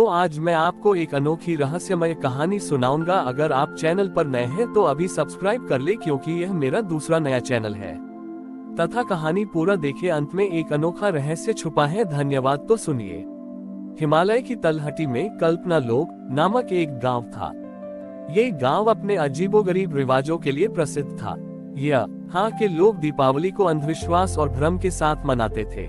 तो आज मैं आपको एक अनोखी रहस्यमय कहानी सुनाऊंगा। अगर आप चैनल पर नए हैं तो अभी सब्सक्राइब कर ले, क्योंकि यह मेरा दूसरा नया चैनल है। तथा कहानी पूरा देखे, अंत में एक अनोखा रहस्य छुपा है। धन्यवाद। तो सुनिए। हिमालय की तलहटी में कल्पना लोक नामक एक गांव था। ये गांव अपने अजीबोगरीब रिवाजों के लिए प्रसिद्ध था। यहाँ के लोग दीपावली को अंधविश्वास और भ्रम के साथ मनाते थे।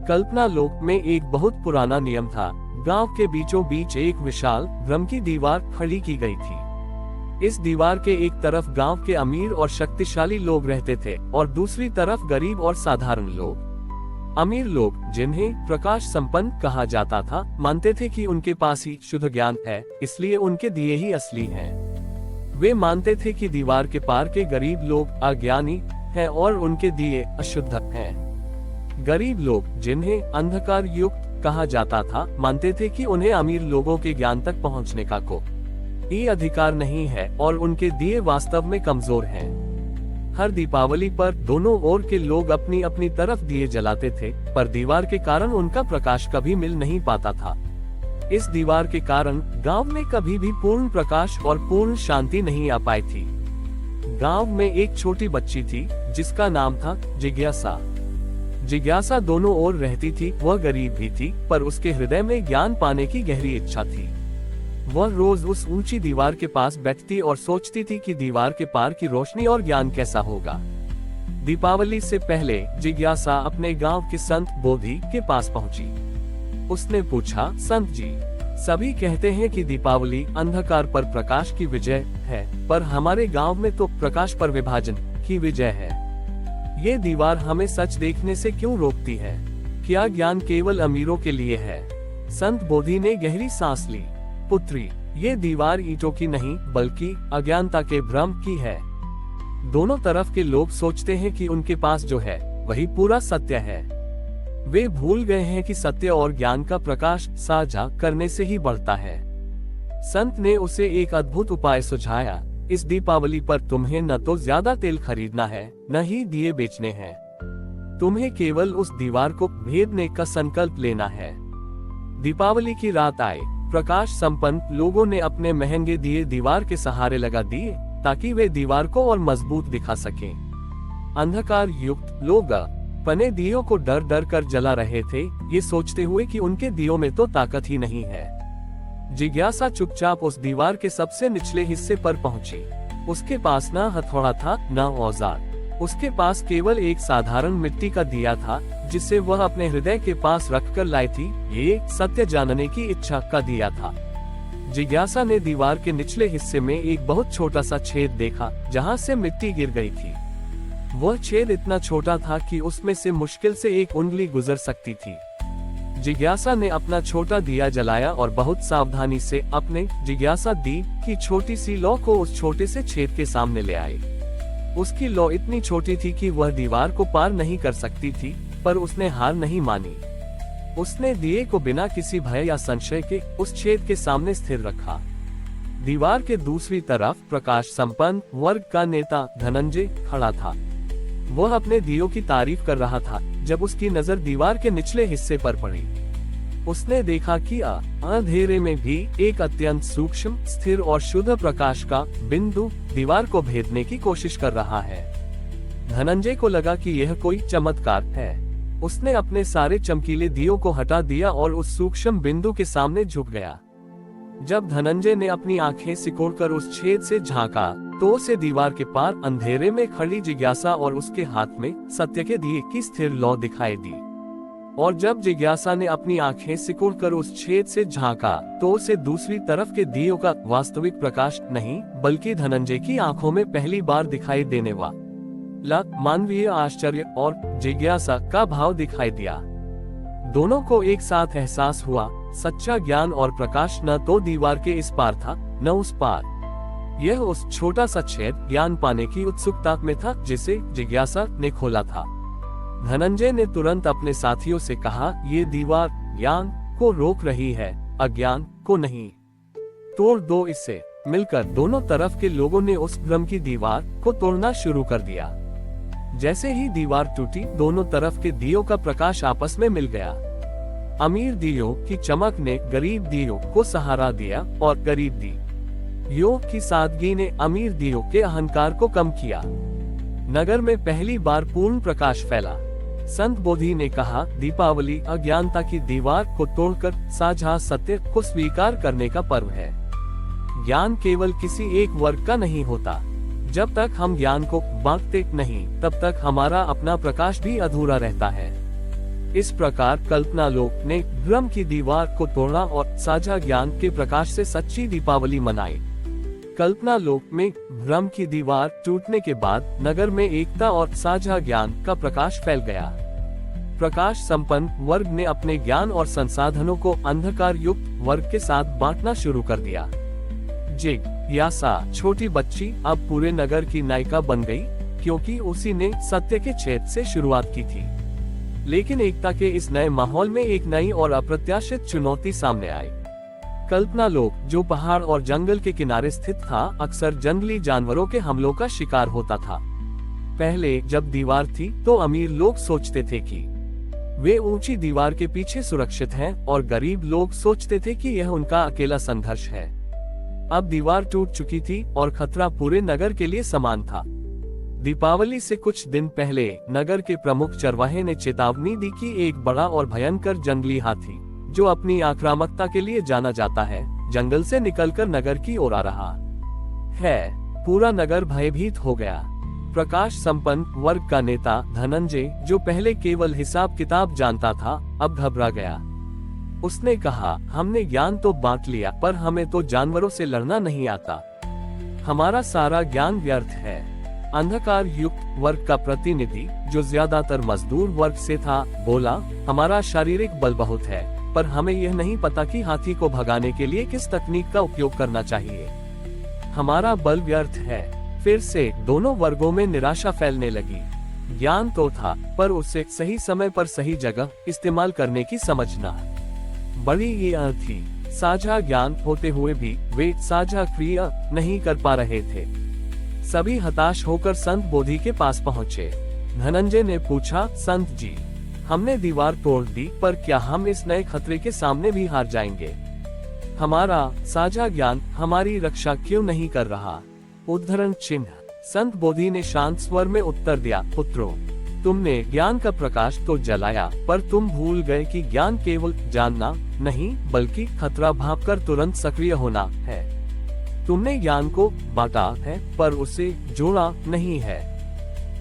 कल्पना लोक में एक बहुत पुराना नियम था। गांव के बीचों बीच एक विशाल ब्रह्म की दीवार खड़ी की गई थी। इस दीवार के एक तरफ गांव के अमीर और शक्तिशाली लोग रहते थे और दूसरी तरफ गरीब और साधारण लोग। अमीर लोग, जिन्हें प्रकाश संपन्न कहा जाता था, मानते थे कि उनके पास ही शुद्ध ज्ञान है, इसलिए उनके दिए ही असली हैं। वे मानते थे कि दीवार के पार के गरीब लोग अज्ञानी हैं और उनके दिए अशुद्ध हैं। गरीब लोग, जिन्हें अंधकार युक्त कहा जाता था, मानते थे कि उन्हें अमीर लोगों के ज्ञान तक पहुंचने का कोई अधिकार नहीं है और उनके दिए वास्तव में कमजोर हैं। हर दीपावली पर दोनों ओर के लोग अपनी अपनी तरफ दिए जलाते थे, पर दीवार के कारण उनका प्रकाश कभी मिल नहीं पाता था। इस दीवार के कारण गांव में कभी भी पूर्ण प्रकाश और पूर्ण शांति नहीं आ पाई थी। गांव में एक छोटी बच्ची थी जिसका नाम था जिज्ञासा। जिज्ञासा दोनों ओर रहती थी। वह गरीब भी थी, पर उसके हृदय में ज्ञान पाने की गहरी इच्छा थी। वह रोज उस ऊंची दीवार के पास बैठती और सोचती थी कि दीवार के पार की रोशनी और ज्ञान कैसा होगा। दीपावली से पहले जिज्ञासा अपने गांव के संत बोधि के पास पहुंची। उसने पूछा, संत जी, सभी कहते हैं कि दीपावली अंधकार पर प्रकाश की विजय है, पर हमारे गांव में तो प्रकाश पर विभाजन की विजय है। ये दीवार हमें सच देखने से क्यों रोकती है? क्या ज्ञान केवल अमीरों के लिए है? संत बोधि ने गहरी सांस ली। पुत्री, ये दीवार ईंटों की नहीं बल्कि अज्ञानता के भ्रम की है। दोनों तरफ के लोग सोचते हैं कि उनके पास जो है वही पूरा सत्य है। वे भूल गए हैं कि सत्य और ज्ञान का प्रकाश साझा करने से ही बढ़ता है। संत ने उसे एक अद्भुत उपाय सुझाया। इस दीपावली पर तुम्हें न तो ज्यादा तेल खरीदना है, न ही दिए बेचने हैं। तुम्हें केवल उस दीवार को भेदने का संकल्प लेना है। दीपावली की रात आए। प्रकाश संपन्न लोगों ने अपने महंगे दिए दीवार के सहारे लगा दिए, ताकि वे दीवार को और मजबूत दिखा सकें। अंधकार युक्त लोग पने दियों को डर डर कर जला रहे थे, ये सोचते हुए कि उनके दियों में तो ताकत ही नहीं है। जिज्ञासा चुपचाप उस दीवार के सबसे निचले हिस्से पर पहुंची। उसके पास न हथौड़ा था, न औजार। उसके पास केवल एक साधारण मिट्टी का दिया था, जिसे वह अपने हृदय के पास रखकर लाई थी। ये सत्य जानने की इच्छा का दिया था। जिज्ञासा ने दीवार के निचले हिस्से में एक बहुत छोटा सा छेद देखा, जहां से मिट्टी गिर गई थी। वह छेद इतना छोटा था कि उसमें से मुश्किल से एक उंगली गुजर सकती थी। जिज्ञासा ने अपना छोटा दिया जलाया और बहुत सावधानी से अपने जिज्ञासा दीप की छोटी सी लौ को उस छोटे से छेद के सामने ले आई। उसकी लौ इतनी छोटी थी कि वह दीवार को पार नहीं कर सकती थी, पर उसने हार नहीं मानी। उसने दिए को बिना किसी भय या संशय के उस छेद के सामने स्थिर रखा। दीवार के दूसरी तरफ प्रकाश संपन्न वर्ग का नेता धनंजय खड़ा था। वह अपने दियों की तारीफ कर रहा था जब उसकी नजर दीवार के निचले हिस्से पर पड़ी। उसने देखा कि अंधेरे में भी एक अत्यंत सूक्ष्म, स्थिर और शुद्ध प्रकाश का बिंदु दीवार को भेदने की कोशिश कर रहा है। धनंजय को लगा कि यह कोई चमत्कार है। उसने अपने सारे चमकीले दियों को हटा दिया और उस सूक्ष्म बिंदु के सामने झुक गया। जब धनंजय ने अपनी आंखें सिकोड़कर उस छेद से झांका, तो उसे दीवार के पार अंधेरे में खड़ी जिज्ञासा और उसके हाथ में सत्य के दिए की स्थिर लौ दिखाई दी। और जब जिज्ञासा ने अपनी आंखें सिकोड़कर उस छेद से झांका, तो उसे दूसरी तरफ के दियों का वास्तविक प्रकाश नहीं, बल्कि धनंजय की आंखों में पहली बार दिखाई देने वाला मानवीय आश्चर्य और जिज्ञासा का भाव दिखाई दिया। दोनों को एक साथ एहसास हुआ, सच्चा ज्ञान और प्रकाश न तो दीवार के इस पार था, न उस पार। यह उस छोटा सा छेद ज्ञान पाने की उत्सुकता में था, जिसे जिज्ञासा ने खोला था। धनंजय ने तुरंत अपने साथियों से कहा, ये दीवार ज्ञान को रोक रही है, अज्ञान को नहीं। तोड़ दो इसे। मिलकर दोनों तरफ के लोगों ने उस भ्रम की दीवार को तोड़ना शुरू कर दिया। जैसे ही दीवार टूटी, दोनों तरफ के दियों का प्रकाश आपस में मिल गया। अमीर दियों की चमक ने गरीब दियों को सहारा दिया और गरीब दियों की सादगी ने अमीर दियों के अहंकार को कम किया। नगर में पहली बार पूर्ण प्रकाश फैला। संत बोधि ने कहा, दीपावली अज्ञानता की दीवार को तोड़कर साझा सत्य को स्वीकार करने का पर्व है। ज्ञान केवल किसी एक वर्ग का नहीं होता। जब तक हम ज्ञान को बांटते नहीं, तब तक हमारा अपना प्रकाश भी अधूरा रहता है। इस प्रकार कल्पना लोक ने भ्रम की दीवार को तोड़ा और साझा ज्ञान के प्रकाश से सच्ची दीपावली मनाई। कल्पना लोक में भ्रम की दीवार टूटने के बाद नगर में एकता और साझा ज्ञान का प्रकाश फैल गया। प्रकाश संपन्न वर्ग ने अपने ज्ञान और संसाधनों को अंधकार युक्त वर्ग के साथ बांटना शुरू कर दिया। जिज्ञासा छोटी बच्ची अब पूरे नगर की नायिका बन गई, क्योंकि उसी ने सत्य के छेद से शुरुआत की थी। लेकिन एकता के इस नए माहौल में एक नई और अप्रत्याशित चुनौती सामने आई। कल्पना लोक, जो पहाड़ और जंगल के किनारे स्थित था, अक्सर जंगली जानवरों के हमलों का शिकार होता था। पहले जब दीवार थी तो अमीर लोग सोचते थे कि वे ऊंची दीवार के पीछे सुरक्षित हैं, और गरीब लोग सोचते थे कि यह उनका अकेला संघर्ष है। अब दीवार टूट चुकी थी और खतरा पूरे नगर के लिए समान था। दीपावली से कुछ दिन पहले नगर के प्रमुख चरवाहे ने चेतावनी दी कि एक बड़ा और भयंकर जंगली हाथी, जो अपनी आक्रामकता के लिए जाना जाता है, जंगल से निकलकर नगर की ओर आ रहा है। पूरा नगर भयभीत हो गया। प्रकाश संपन्न वर्ग का नेता धनंजय, जो पहले केवल हिसाब किताब जानता था, अब घबरा गया। उसने कहा, हमने ज्ञान तो बांट लिया, पर हमें तो जानवरों से लड़ना नहीं आता। हमारा सारा ज्ञान व्यर्थ है। अंधकार युक्त वर्ग का प्रतिनिधि, जो ज्यादातर मजदूर वर्ग से था, बोला, हमारा शारीरिक बल बहुत है, पर हमें यह नहीं पता कि हाथी को भगाने के लिए किस तकनीक का उपयोग करना चाहिए। हमारा बल व्यर्थ है। फिर से दोनों वर्गों में निराशा फैलने लगी। ज्ञान तो था, पर उसे सही समय पर सही जगह इस्तेमाल करने की समझ न बड़ी ये थी। साझा ज्ञान होते हुए भी वे साझा क्रिया नहीं कर पा रहे थे। सभी हताश होकर संत बोधि के पास पहुँचे। धनंजय ने पूछा, संत जी, हमने दीवार तोड़ दी, पर क्या हम इस नए खतरे के सामने भी हार जाएंगे? हमारा साझा ज्ञान हमारी रक्षा क्यों नहीं कर रहा? उद्धरण चिन्ह। संत बोधि ने शांत स्वर में उत्तर दिया, पुत्रों, तुमने ज्ञान का प्रकाश तो जलाया, पर तुम भूल गए कि ज्ञान केवल जानना नहीं, बल्कि खतरा भांपकर तुरंत सक्रिय होना है। तुमने ज्ञान को बांटा है, पर उसे जोड़ा नहीं है।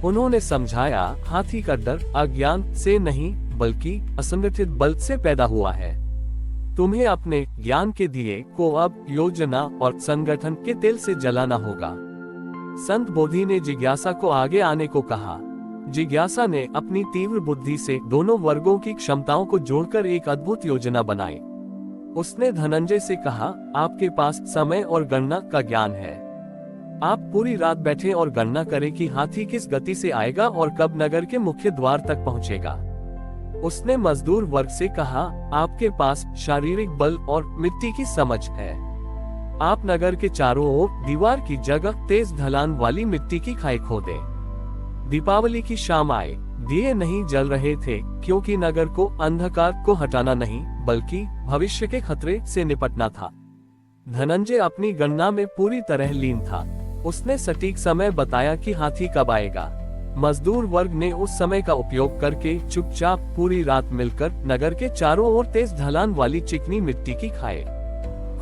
उन्होंने समझाया, हाथी का डर अज्ञान से नहीं, बल्कि असंगठित बल से पैदा हुआ है। तुम्हें अपने ज्ञान के दिए को अब योजना और संगठन के तेल से जलाना होगा। संत बोधि ने जिज्ञासा को आगे आने को कहा। जिज्ञासा ने अपनी तीव्र बुद्धि से दोनों वर्गों की क्षमताओं को जोड़कर एक अद्भुत योजना बनाई। उसने धनंजय से कहा, आपके पास समय और गणना का ज्ञान है। आप पूरी रात बैठे और गणना करें कि हाथी किस गति से आएगा और कब नगर के मुख्य द्वार तक पहुंचेगा। उसने मजदूर वर्ग से कहा, आपके पास शारीरिक बल और मिट्टी की समझ है। आप नगर के चारों ओर दीवार की जगह तेज ढलान वाली मिट्टी की खाई खोदें। दीपावली की शाम आए, दिए नहीं जल रहे थे, क्योंकि नगर को अंधकार को हटाना नहीं, बल्कि भविष्य के खतरे से निपटना था। धनंजय अपनी गणना में पूरी तरह लीन था। उसने सटीक समय बताया कि हाथी कब आएगा। मजदूर वर्ग ने उस समय का उपयोग करके चुपचाप पूरी रात मिलकर नगर के चारों ओर तेज ढलान वाली चिकनी मिट्टी की खाई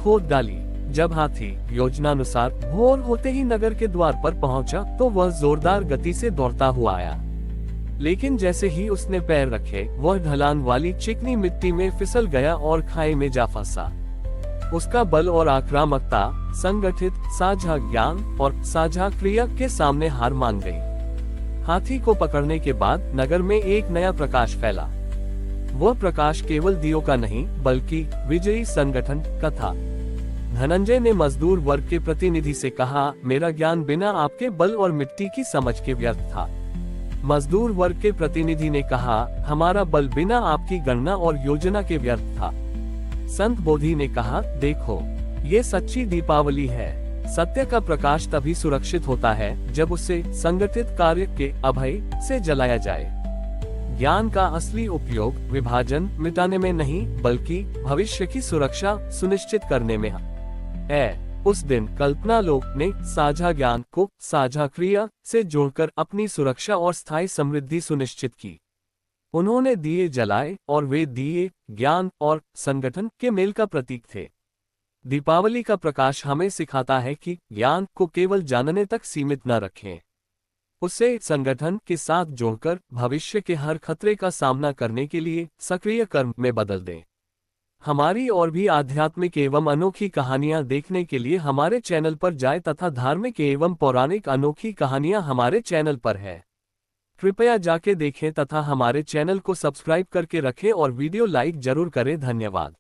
खोद डाली। जब हाथी योजनानुसार भोर होते ही नगर के द्वार पर पहुंचा, तो वह जोरदार गति से दौड़ता हुआ आया। लेकिन जैसे ही उसने पैर रखे, वह ढलान वाली चिकनी मिट्टी में फिसल गया और खाई में जा फंसा। उसका बल और आक्रामकता संगठित साझा ज्ञान और साझा क्रिया के सामने हार मान गई। हाथी को पकड़ने के बाद नगर में एक नया प्रकाश फैला। वह प्रकाश केवल दियों का नहीं, बल्कि विजयी संगठन का था। धनंजय ने मजदूर वर्ग के प्रतिनिधि से कहा, मेरा ज्ञान बिना आपके बल और मिट्टी की समझ के व्यर्थ था। मजदूर वर्ग के प्रतिनिधि ने कहा, हमारा बल बिना आपकी गणना और योजना के व्यर्थ था। संत बोधि ने कहा, देखो, ये सच्ची दीपावली है। सत्य का प्रकाश तभी सुरक्षित होता है जब उसे संगठित कार्य के अभय से जलाया जाए। ज्ञान का असली उपयोग विभाजन मिटाने में नहीं बल्कि भविष्य की सुरक्षा सुनिश्चित करने में है। उस दिन कल्पना लोक ने साझा ज्ञान को साझा क्रिया से जोड़कर अपनी सुरक्षा और स्थायी समृद्धि सुनिश्चित की। उन्होंने दिए जलाए और वे दिए ज्ञान और संगठन के मेल का प्रतीक थे। दीपावली का प्रकाश हमें सिखाता है कि ज्ञान को केवल जानने तक सीमित न रखें, उसे संगठन के साथ जोड़कर भविष्य के हर खतरे का सामना करने के लिए सक्रिय कर्म में बदल दें। हमारी और भी आध्यात्मिक एवं अनोखी कहानियां देखने के लिए हमारे चैनल पर जाएं तथा धार्मिक एवं पौराणिक अनोखी कहानियां हमारे चैनल पर है। कृपया जाके देखें तथा हमारे चैनल को सब्सक्राइब करके रखें और वीडियो लाइक जरूर करें। धन्यवाद।